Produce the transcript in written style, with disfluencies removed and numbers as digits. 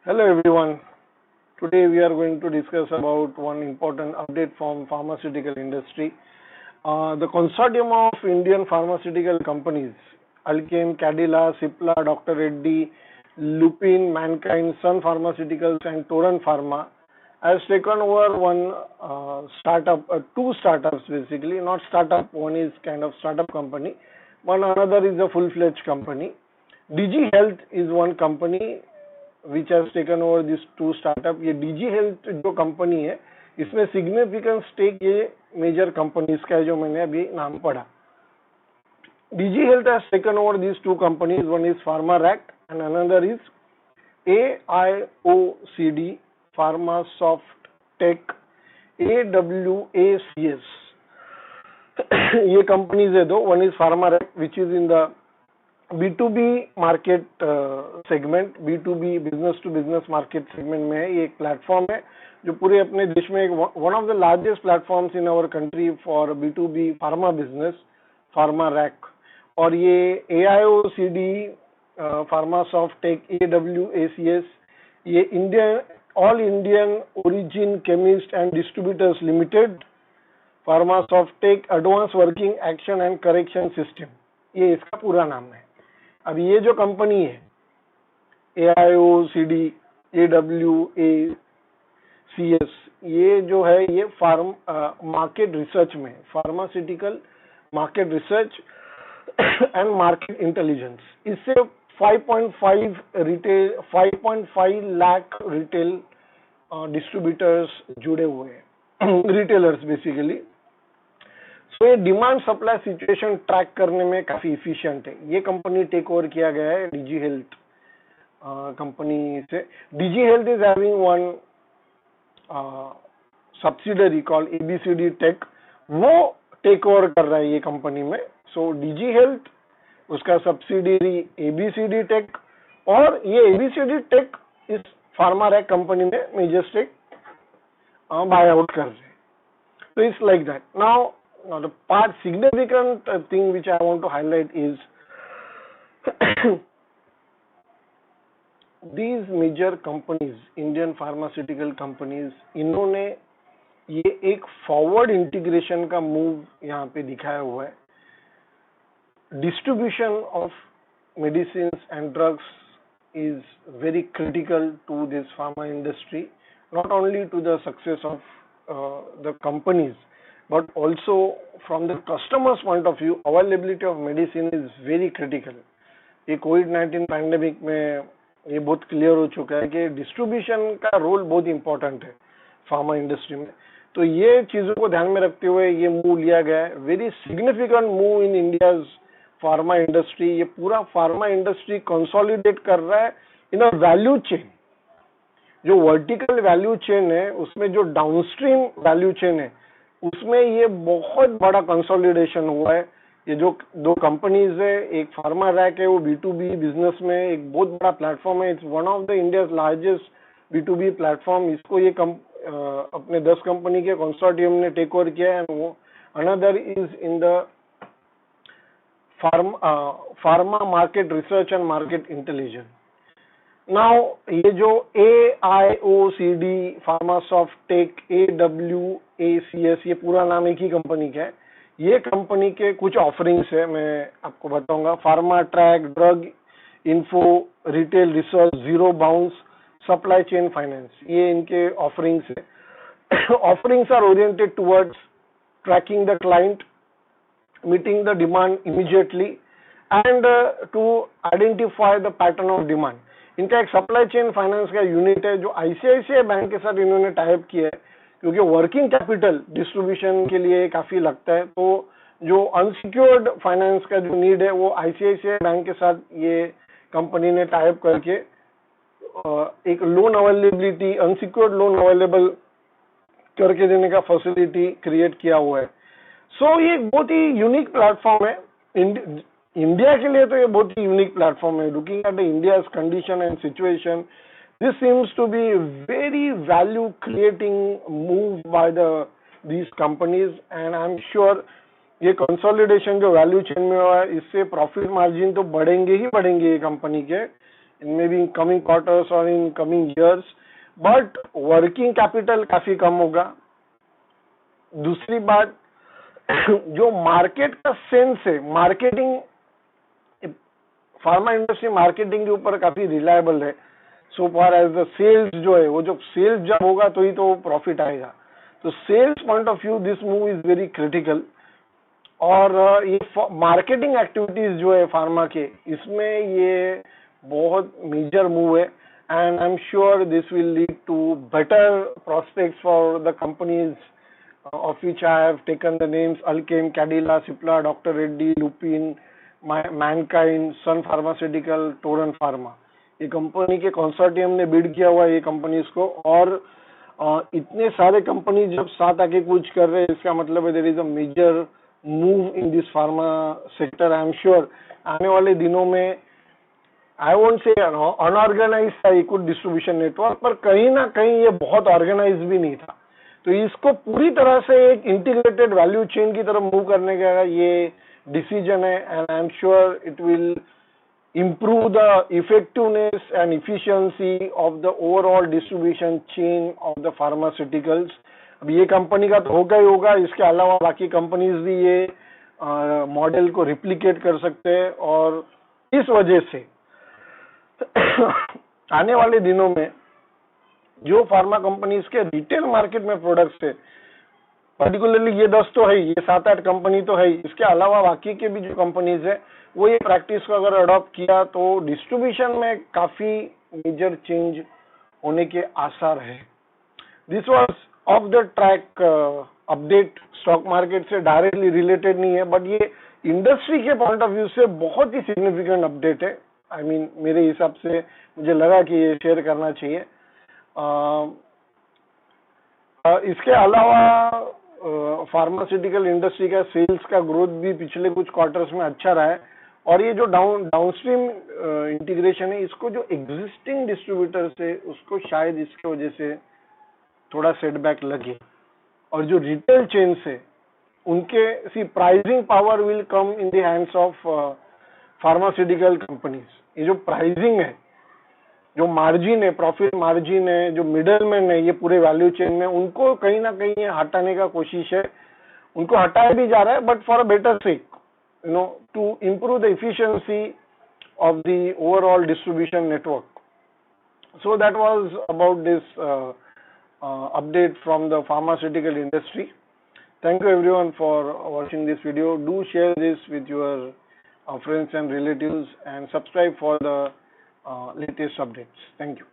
Hello everyone. Today we are going to discuss about one important update from pharmaceutical industry. The consortium of Indian pharmaceutical companies, Alkem, Cadila, Cipla, Dr. Reddy, Lupin, Mankind, Sun Pharmaceuticals and Torrent Pharma has taken over one two startups basically, not startup, one is kind of startup company, one another is a full-fledged company. DG Health is one company which has taken over these two startup. ये DG Health जो company है इसमें significant stake ये major companies का है जो मैंने अभी नाम पढ़ा. DG Health has taken over these two companies. One is PharmaRack and another is AIOCD, PharmaSoft Tech, AWACS. ये कंपनीज है दो. One is PharmaRack which is in the B2B market segment, B2B business to business market segment में है. ये एक platform है जो पूरे अपने देश में एक one of the largest platforms in our country for B2B pharma business, Pharmarack. और ये AIOCD, फार्मासॉफ्ट टेक, AWACS ये Indian all Indian origin chemist and distributors limited, Pharmasoft Tech advance working action and correction system, ये इसका पूरा नाम है. अब ये जो कंपनी है AIOCD, AWACS, ये जो है ये मार्केट रिसर्च में, pharmaceutical market research and market intelligence, इससे 5.5 लाख रिटेल डिस्ट्रीब्यूटर्स जुड़े हुए हैं, रिटेलर्स बेसिकली. तो ये डिमांड सप्लाई सिचुएशन ट्रैक करने में काफी इफिशिएंट है. ये कंपनी टेक ओवर किया गया है DG हेल्थ कंपनी से. DG health is having one subsidiary called ABCD tech, वो टेक ओवर कर रहा है ये कंपनी में. सो DG हेल्थ, उसका सब्सिडरी ABCD टेक, और ये ABCD टेक इस फार्मारैक कंपनी में मेजर स्टेक बाय आउट कर रहे हैं. So it's like that. Now the part significant thing which I want to highlight is these major companies, Indian pharmaceutical companies, इन्होंने ये एक फॉरवर्ड इंटीग्रेशन का move यहाँ पे दिखाया हुआ है. Distribution of medicine and drugs is very critical to this pharma industry, not only to the success of the companies, but also from the customer's point of view, availability of medicine is very critical. ये कोविड-19 pandemic में ये बहुत clear हो चुका है कि distribution का role बहुत इंपॉर्टेंट है फार्मा इंडस्ट्री में. तो ये चीजों को ध्यान में रखते हुए ये मूव लिया गया है. Very significant move in India's pharma industry. ये पूरा फार्मा इंडस्ट्री कंसोलिडेट कर रहा है इन अ वैल्यू चेन. जो वर्टिकल वैल्यू चेन है उसमें जो डाउनस्ट्रीम वैल्यू चेन है उसमें ये बहुत बड़ा कंसोलिडेशन हुआ है. ये जो दो कंपनीज है, एक फार्मा रैक है, वो B2B बिजनेस में एक बहुत बड़ा प्लेटफॉर्म है. It's one of the India's largest B2B platform. इसको ये अपने 10 कंपनी के कंसोर्टियम ने टेक ओवर किया है. वो another is in the pharma market research and market intelligence. Now ये जो AIOCD, फार्मासॉफ्ट टेक, AWACS, ये पूरा नाम एक ही कंपनी का है. ये कंपनी के कुछ ऑफरिंग्स है, मैं आपको बताऊंगा. Pharma track, drug info, retail research, zero bounce, supply chain finance, ये इनके ऑफरिंग्स है. Offerings are oriented towards tracking the client, meeting the demand immediately and to identify the pattern of demand. इनका एक supply chain finance का unit है जो ICICI bank के साथ इन्होंने टाइप किया है, क्योंकि वर्किंग कैपिटल डिस्ट्रीब्यूशन के लिए काफी लगता है. तो जो अनसिक्योर्ड फाइनेंस का जो नीड है वो ICICI बैंक के साथ ये कंपनी ने टाइप करके एक loan availability, unsecured loan available करके देने का फैसिलिटी क्रिएट किया हुआ है. सो ये बहुत ही यूनिक प्लेटफॉर्म है. इंडिया के लिए तो ये बहुत ही यूनिक प्लेटफॉर्म है. Looking at the India's condition and situation, this seems to be very value creating move by these companies. And I am sure ये कंसोलिडेशन जो वैल्यू चेन में हुआ है इससे प्रॉफिट मार्जिन तो बढ़ेंगे ही बढ़ेंगे ये कंपनी के. in maybe in coming quarters or in coming years, but working capital काफी कम होगा। दूसरी बात, जो मार्केट का सेंस है, मार्केटिंग, फार्मा इंडस्ट्री मार्केटिंग के ऊपर काफी रिलायबल है। सो फार एज द सेल्स जो है, वो जब सेल्स जब होगा तो ही तो प्रॉफिट आएगा। तो sales point of view this move is very critical. और ये मार्केटिंग एक्टिविटीज जो है फार्मा के, इसमें ये बहुत मेजर मूव है, and I am sure this will lead to better prospects for the companies of which I have taken the names: Alkem, Cadila, Cipla, Dr. Reddy, Lupin, Mankind, Sun Pharmaceutical, Torrent Pharma। ये company के consortium ने bid किया हुआ है ये companies को, और इतने सारे कंपनी जब साथ आके कुछ कर रहे हैं, इसका मतलब है there is a major move in this pharma sector. I am sure आने वाले दिनों में, आई वोंट से अनऑर्गेनाइज था ये कुछ डिस्ट्रीब्यूशन नेटवर्क, पर कहीं ना कहीं ये बहुत ऑर्गेनाइज भी नहीं था। तो इसको पूरी तरह से एक इंटीग्रेटेड वैल्यू चेन की तरफ मूव करने का ये डिसीजन है, and I am sure it will improve the effectiveness and efficiency of the overall distribution chain of the pharmaceuticals। अब ये कंपनी का तो होगा ही होगा, इसके अलावा बाकी कंपनीज भी ये मॉडल को रिप्लिकेट कर सकते हैं, और इस वजह से आने वाले दिनों में जो फार्मा कंपनीज के रिटेल मार्केट में प्रोडक्ट्स है, पर्टिकुलरली ये 10 तो है, ये 7-8 कंपनी तो है, इसके अलावा बाकी के भी जो कंपनीज है, वो ये प्रैक्टिस को अगर अडॉप्ट किया तो डिस्ट्रीब्यूशन में काफी मेजर चेंज होने के आसार है। This was of the track update, stock market से डायरेक्टली रिलेटेड नहीं है, बट ये इंडस्ट्री के पॉइंट ऑफ व्यू से बहुत ही सिग्निफिकेंट अपडेट है। आई मीन मेरे हिसाब से मुझे लगा कि ये शेयर करना चाहिए। इसके अलावा फार्मास्यूटिकल इंडस्ट्री का सेल्स का ग्रोथ भी पिछले कुछ क्वार्टर्स में अच्छा रहा है, और ये जो डाउनस्ट्रीम इंटीग्रेशन है, इसको जो एग्जिस्टिंग डिस्ट्रीब्यूटर्स है उसको शायद इसके वजह से थोड़ा सेटबैक लगे, और जो रिटेल चेन्स है उनके pricing power will come in the hands of pharmaceutical companies. ये जो प्राइसिंग है, जो मार्जिन है, प्रॉफिट मार्जिन है, जो मिडल मैन है ये पूरे वैल्यू चेन में, उनको कहीं ना कहीं हटाने का कोशिश है। उनको हटाया भी जा रहा है, but for a better sake, to improve the efficiency of the overall distribution network. So that was about this update from the pharmaceutical industry. Thank you everyone for watching this video. Do share this with your friends and relatives, and subscribe for the latest updates. Thank you.